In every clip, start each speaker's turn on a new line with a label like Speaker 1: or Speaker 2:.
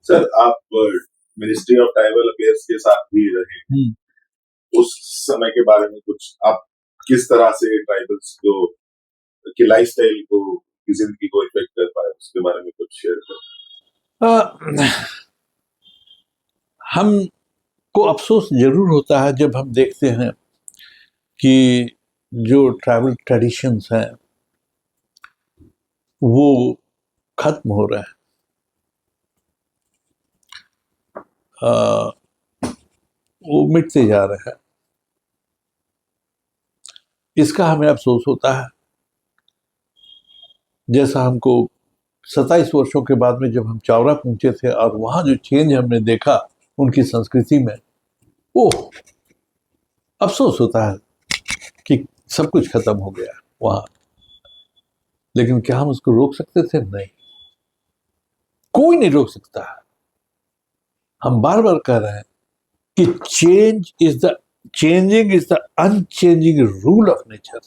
Speaker 1: Sir आप ministry of tribal affairs के साथ भी रहे, उस समय के बारे में कुछ आप किस तरह से ट्राइबल्स को की लाइफस्टाइल को की जिंदगी को इफेक्ट कर पाए, उसके बारे में कुछ शेयर करें।
Speaker 2: हमको अफसोस जरूर होता है जब हम देखते हैं कि जो ट्राइबल ट्रेडिशंस हैं वो खत्म हो रहे हैं। वो मिटते जा रहे हैं। इसका हमें अफसोस होता है। जैसा हमको 27 वर्षों के बाद में जब हम चावड़ा पहुंचे थे और वहां जो चेंज हमने देखा उनकी संस्कृति में, ओह, अफसोस होता है कि सब कुछ खत्म हो गया वहां। लेकिन क्या हम उसको रोक सकते थे? नहीं, कोई नहीं रोक सकता। हम बार बार कह रहे हैं कि changing is the unchanging rule of nature.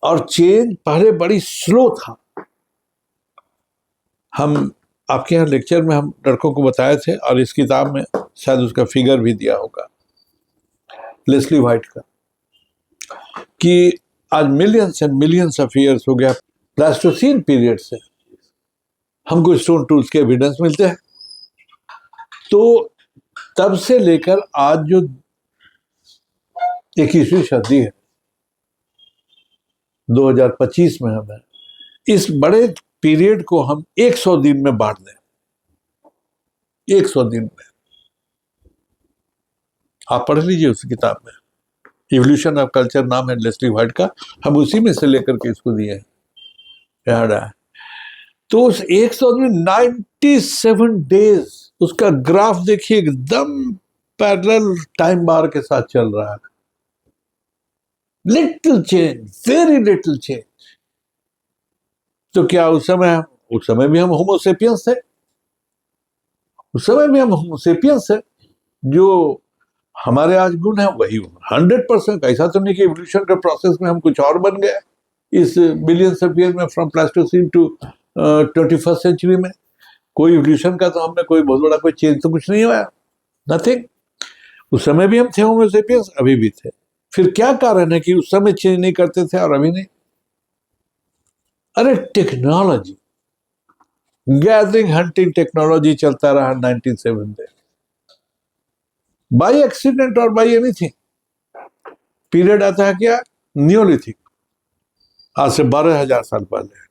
Speaker 2: और चेंज पहले बड़ी स्लो था। हम आपके यहाँ लेक्चर में हम लड़कों को बताए थे और इस किताब में शायद उसका फिगर भी दिया होगा, लेस्ली व्हाइट का, कि आज millions and millions of years हो गया प्लास्टोसीन पीरियड से हमको स्टोन टूल्स के एविडेंस मिलते हैं। तो तब से लेकर आज जो 21वीं सदी है, 2025 में हमें इस बड़े पीरियड को हम 100 दिन में बांट दें। 100 दिन में आप पढ़ लीजिए उस किताब में, इवोल्यूशन ऑफ कल्चर नाम है लेस्ली व्हाइट का। हम उसी में से लेकर के इसको दिए हैं, याद है। तो उस 100 में 97 डेज उसका ग्राफ देखिए, एकदम पैरेलल टाइम बार के साथ चल रहा है। Little change, very little change. तो क्या उस समय भी हम होमोसेपियंस थे? उस समय भी हम होमोसेपियंस है। जो हमारे आज गुण है वही 100%। ऐसा तो नहीं कि इवोल्यूशन के प्रोसेस में हम कुछ और बन गए इस बिलियंस ऑफ ईयर में, फ्रॉम प्लास्टोसीन टू 21st सेंचुरी में। कोई इवोल्यूशन का तो हमने कोई बहुत बड़ा कोई चेंज तो कुछ नहीं हुआ, नथिंग। उस समय भी हम थे होमोसेपियंस, अभी भी थे। फिर क्या कारण है कि उस समय चेंज नहीं करते थे और अभी नहीं? अरे टेक्नोलॉजी, गैदरिंग हंटिंग टेक्नोलॉजी चलता रहा 97 में, बाई एक्सीडेंट और बाई एनीथिंग। पीरियड आता है क्या? न्यूलिथिक, आज से 12,000 साल पहले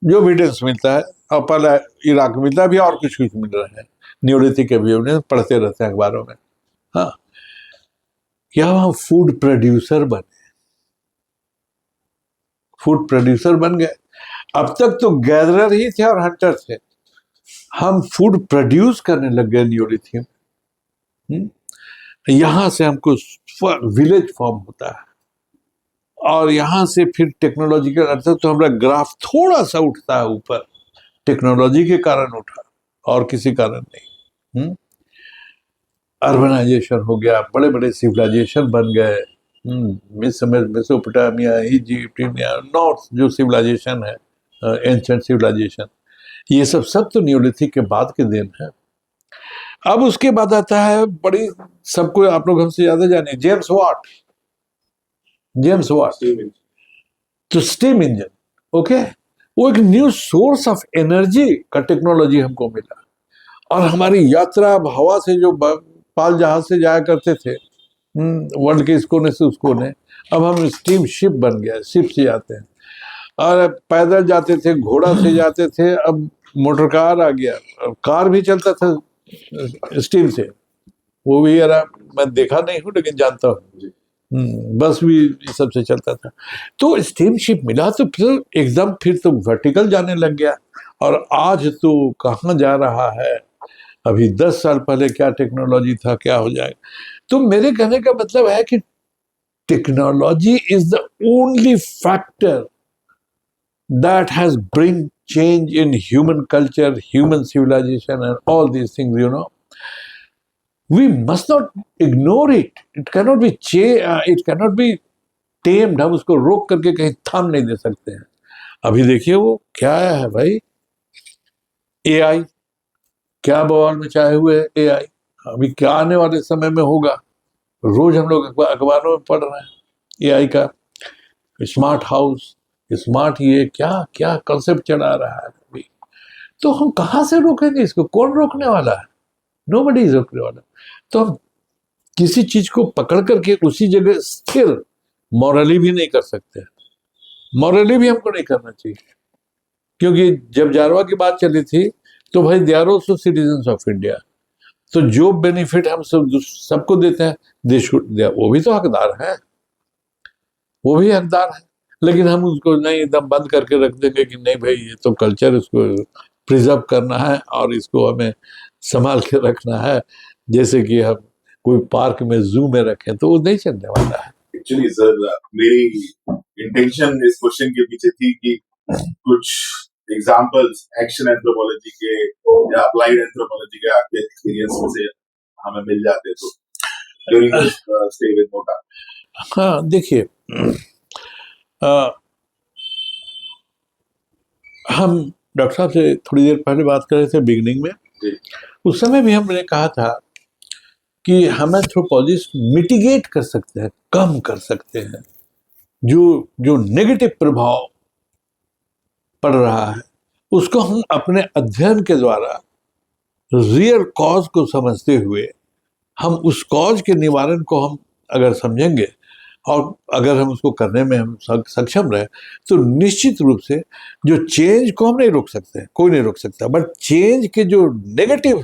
Speaker 2: जो एविडेंस मिलता है, और पहले इराक में मिलता है, अभी और कुछ मिल रहा है। न्यूलिथिक के भी पढ़ते रहते हैं अखबारों में। हाँ, क्या हम फूड प्रोड्यूसर बने? फूड प्रोड्यूसर बन गए। अब तक तो गैदरर ही थे और हंटर थे, हम फूड प्रोड्यूस करने लग गए न्यूलिथिक। यहां से हमको विलेज फॉर्म होता है, और यहां से फिर टेक्नोलॉजिकल अर्थ तो हमारा ग्राफ थोड़ा सा उठता है ऊपर, टेक्नोलॉजी के कारण उठा और किसी कारण नहीं। अर्बनाइजेशन हो गया, बड़े बड़े सिविलाइजेशन बन गए। मेसोपोटामिया, इजिप्ट, इंडिया, नॉर्थ जो सिविलाइजेशन है, एंशिएंट सिविलाइजेशन, ये सब तो न्यूलिथिक के बाद के दिन है। अब उसके बाद आता है बड़ी, सबको आप लोग हमसे ज्यादा जाने, जेम्स वाट। तो स्टीम इंजन, ओके, वो एक न्यू सोर्स ऑफ एनर्जी का टेक्नोलॉजी हमको मिला। और हमारी यात्रा हवा से, जो पाल जहाज से जाया करते थे वर्ल्ड के इस कोने से उस कोने, अब हम स्टीम शिप बन गया, शिप से जाते हैं। और पैदल जाते थे, घोड़ा से जाते थे, अब मोटर कार आ गया, कार भी चलता था स्टीम से। वो भी यार मैं देखा नहीं हूँ लेकिन जानता हूँ, बस भी सबसे चलता था। तो स्टीम शिप मिला तो फिर एकदम फिर तो वर्टिकल जाने लग गया। और आज तो कहाँ जा रहा है, अभी 10 साल पहले क्या टेक्नोलॉजी था, क्या हो जाएगा। तो मेरे कहने का मतलब है कि technology is the only factor that has bring change in human culture, human civilization and all these things, you know. We must not ignore it. It cannot be it cannot be tamed. हम उसको रोक करके कहीं थाम नहीं दे सकते हैं। अभी देखिए वो क्या है भाई, एआई, क्या बवाल मचाए हुए है एआई, अभी क्या आने वाले समय में होगा, रोज हम लोग अखबारों में पढ़ रहे हैं एआई का। स्मार्ट हाउस, स्मार्ट ये क्या क्या कंसेप्ट चला रहा है अभी। तो हम कहाँ से रोकेंगे इसको, कौन रोकने वाला है, नोबडी इज रोकने वाला। तो हम किसी चीज को पकड़ करके उसी जगह स्थिर मॉरली भी नहीं कर सकते, मॉरली भी हमको नहीं करना चाहिए, क्योंकि जब जारवा की बात चली थी तो भाई they are also citizens of India, तो जो बेनिफिट हम सबको देते हैं दे शुड, वो भी तो हकदार है, वो भी हकदार है। लेकिन हम उसको नहीं एकदम बंद करके रख देंगे कि नहीं भाई ये तो कल्चर, इसको प्रिजर्व करना है और इसको हमें संभाल के रखना है, जैसे कि हम कोई पार्क में जू में रखें, तो वो नहीं चलने वाला है।
Speaker 1: एक्चुअली सर मेरी इंटेंशन इस क्वेश्चन के पीछे थी कि कुछ एग्जांपल्स एक्शन एंथ्रोपोलॉजी के या अप्लाइड एंथ्रोपोलॉजी के आपके एक्सपीरियंस में से हमें मिल जाते तो ड्यूरिंग स्टे विद मोटा।
Speaker 2: हाँ देखिए, हम डॉक्टर साहब से थोड़ी देर पहले बात कर रहे थे बिगनिंग में, उस समय भी हमने कहा था कि हम एंथ्रोपोलॉजिस्ट मिटिगेट कर सकते हैं, कम कर सकते हैं जो नेगेटिव प्रभाव पड़ रहा है, उसको हम अपने अध्ययन के द्वारा रियल कॉज को समझते हुए हम उस कॉज के निवारण को हम अगर समझेंगे और अगर हम उसको करने में हम सक्षम रहे, तो निश्चित रूप से जो चेंज को हम नहीं रोक सकते, कोई नहीं रोक सकता, बट चेंज के जो नेगेटिव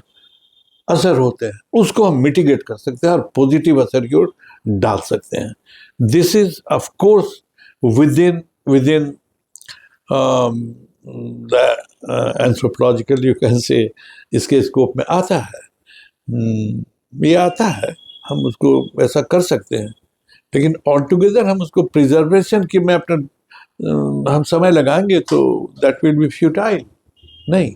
Speaker 2: असर होते हैं उसको हम मिटिगेट कर सकते हैं और पॉजिटिव असर की ओर डाल सकते हैं। This is of course within the anthropological you can say, इसके स्कोप में आता है, ये आता है, हम उसको ऐसा कर सकते हैं। लेकिन ऑल टुगेदर हम उसको प्रिजर्वेशन की में अपना हम समय लगाएंगे तो दैट विल बी फ्यूटाइल। नहीं,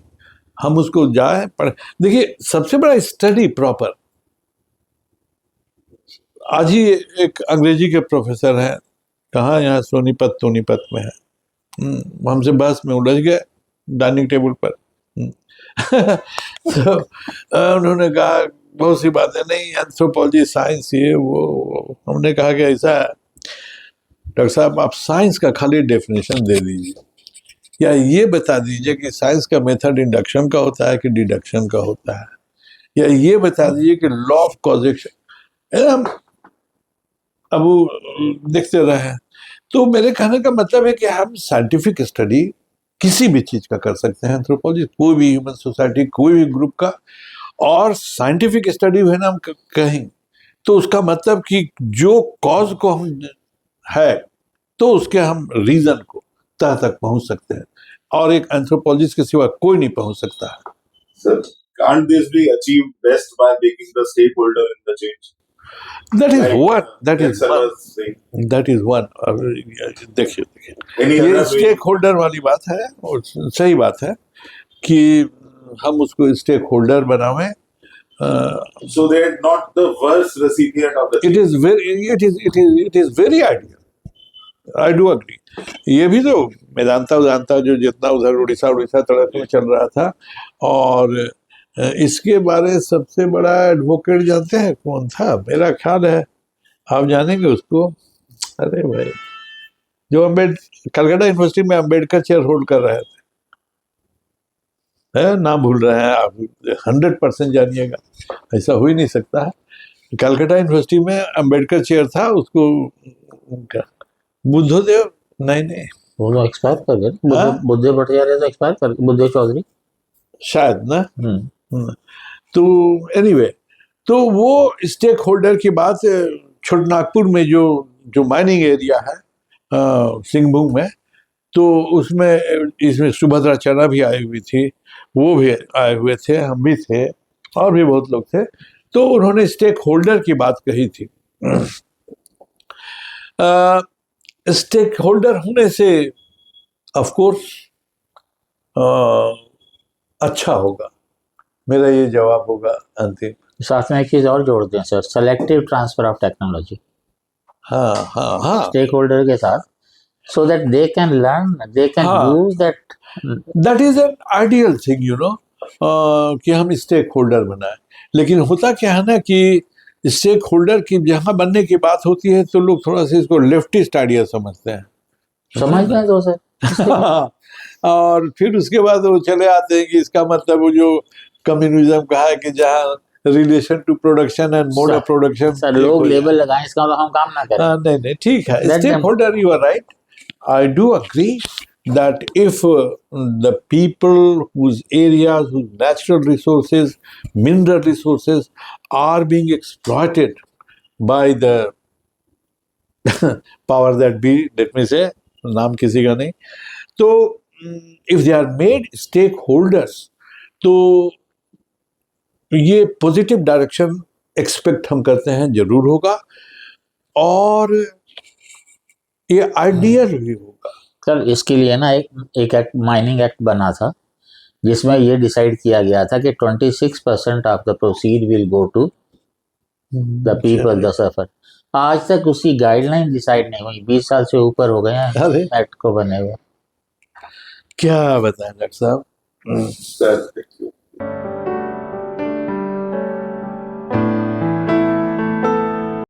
Speaker 2: हम उसको जाए पढ़, देखिए सबसे बड़ा स्टडी प्रॉपर, आज ही एक अंग्रेजी के प्रोफेसर हैं, कहाँ यहाँ सोनीपत में है, हमसे बहस में उलझ गए डाइनिंग टेबल पर। तो उन्होंने कहा बहुत सी बातें, नहीं एंथ्रोपोलॉजी साइंस ये वो, हमने कहा कि ऐसा है डॉक्टर साहब, आप साइंस का खाली डेफिनेशन दे दीजिए, या ये बता दीजिए कि साइंस का मेथड इंडक्शन का होता है कि डिडक्शन का होता है, या ये बता दीजिए कि लॉ ऑफ कॉजेक्शन, हम अब देखते रहे। तो मेरे कहने का मतलब है कि हम साइंटिफिक स्टडी किसी भी चीज का कर सकते हैं, एंथ्रोपोलॉजी कोई भी ह्यूमन सोसाइटी, कोई भी ग्रुप का, और साइंटिफिक स्टडी है ना हम कहें तो उसका मतलब कि जो कॉज को हम है तो उसके हम रीजन को तह तक पहुंच सकते हैं, और एक एंथ्रोपोलॉजिस्ट के सिवा कोई नहीं पहुंच सकता है।
Speaker 1: Sir, can't this be achieved best by making the stakeholder in the change?
Speaker 2: That is
Speaker 1: Like,
Speaker 2: what, that is
Speaker 1: sir
Speaker 2: one,
Speaker 1: was saying.
Speaker 2: that is one। देखिए
Speaker 1: Any
Speaker 2: ये
Speaker 1: other way?
Speaker 2: स्टेक होल्डर वाली बात है, और सही बात है कि हम उसको स्टेक होल्डर बनावें।
Speaker 1: So they're not the worst recipient of the change.
Speaker 2: it is very ideal, I do agree। ये भी तो मेदांता जो जितना उधर उड़ीसा तड़क में चल रहा था, और इसके बारे सबसे बड़ा एडवोकेट जानते हैं कौन था? मेरा ख्याल है आप जानेंगे उसको, अरे भाई जो कलकत्ता यूनिवर्सिटी में अम्बेडकर चेयर होल्ड कर रहे थे, नाम भूल रहे हैं आप, 100% जानिएगा, ऐसा हो ही नहीं सकता है। कलकत्ता यूनिवर्सिटी में अम्बेडकर चेयर था, उसको बुद्धदेव नहीं
Speaker 3: वो तो एक्सपायर कर गए, बुद्धदेव भट्टाचार्य तो एक्सपायर कर, बुद्धदेव चौधरी
Speaker 2: शायद ना। तो एनीवे, तो वो स्टेक होल्डर की बात, छोटनागपुर में जो माइनिंग एरिया है सिंहभूम में, तो उसमें इसमें सुभद्रा चना भी आई हुई थी, वो भी आए हुए थे, हम भी थे, और भी बहुत लोग थे। तो उन्होंने स्टेक होल्डर की बात कही थी। स्टेक होल्डर होने से ऑफ कोर्स अच्छा होगा, मेरा ये जवाब होगा अंतिम।
Speaker 3: साथ में एक चीज और जोड़ते हैं sir, selective transfer of technology.
Speaker 2: हाँ
Speaker 3: स्टेक होल्डर के साथ, so that they can learn, they can use that
Speaker 2: is an ideal thing, you know। कि हम स्टेक होल्डर बनाए। लेकिन होता क्या है ना कि स्टेक होल्डर की जहां बनने की बात होती है तो लोग थोड़ा सा इसको लेफ्टिस्ट आइडिया समझते हैं।
Speaker 3: समझ में तो सर
Speaker 2: और फिर उसके बाद वो चले आते हैं कि इसका मतलब वो जो कम्युनिज्म कहा है कि जहाँ relation to production and mode of production.
Speaker 3: Sir लोग लेबल लगाएं, इसका मतलब हम काम ना करें।
Speaker 2: नहीं नहीं, ठीक है,
Speaker 3: Let
Speaker 2: stake
Speaker 3: them-
Speaker 2: holder, you are right. I do agree that if the people whose areas, whose natural resources, mineral resources are being exploited by the power that be, let me say, नाम किसी का नहीं, तो if they are made stakeholders, तो ये positive direction expect हम करते हैं जरूर होगा, और ये आइडियल भी होगा।
Speaker 3: सर इसके लिए ना एक एक्ट, माइनिंग एक्ट बना था, जिसमें ये डिसाइड किया गया था कि 26% of the proceed will go to the people, the suffer. आज तक उसकी गाइडलाइन डिसाइड नहीं हुई, 20 साल से ऊपर हो गए हैं एक्ट को बने हुए।
Speaker 2: क्या बताएं डॉक्टर साहब।
Speaker 1: सर